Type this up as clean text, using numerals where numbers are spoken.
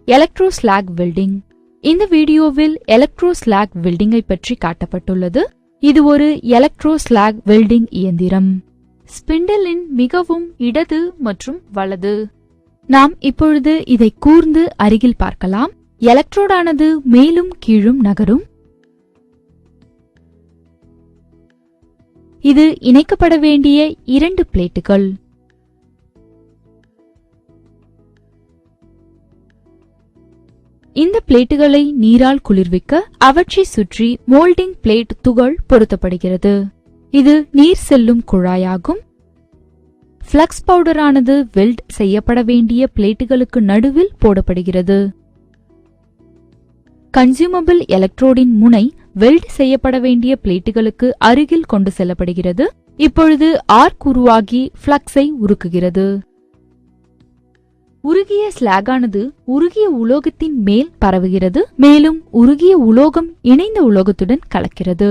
Electroslag welding. இந்த வீடியோவில் electroslag வெல்டிங்கை பற்றி காட்டப்பட்டுள்ளது. இது ஒரு எலக்ட்ரோஸ்லாக் வெல்டிங் இயந்திரம். ஸ்பிண்டிலின் மிகவும் இடது மற்றும் வலது. நாம் இப்பொழுது இதை கூர்ந்து அருகில் பார்க்கலாம். எலக்ட்ரோடானது மேலும் கீழும் நகரும். இது இணைக்கப்பட வேண்டிய 2 பிளேட்டுகள். இந்த பிளேட்டுகளை நீரால் குளிர்விக்க அவற்றை சுற்றி மோல்டிங் பிளேட் துகள் பொருத்தப்படுகிறது. இது நீர் செல்லும் குழாயாகும். ஃப்ளக்ஸ் பவுடரானது வெல்ட் செய்யப்பட வேண்டிய பிளேட்டுகளுக்கு நடுவில் போடப்படுகிறது. கன்சியூமபிள் எலக்ட்ரோடின் முனை வெல்ட் செய்யப்பட வேண்டிய பிளேட்டுகளுக்கு அருகில் கொண்டு செல்லப்படுகிறது. இப்பொழுது ஆர்க் உருவாகி ஃப்ளக்ஸை உருக்குகிறது. உருகிய ஸ்லாகானது உருகிய உலோகத்தின் மேல் பரவுகிறது, மேலும் உருகிய உலோகம் இணைந்த உலோகத்துடன் கலக்கிறது.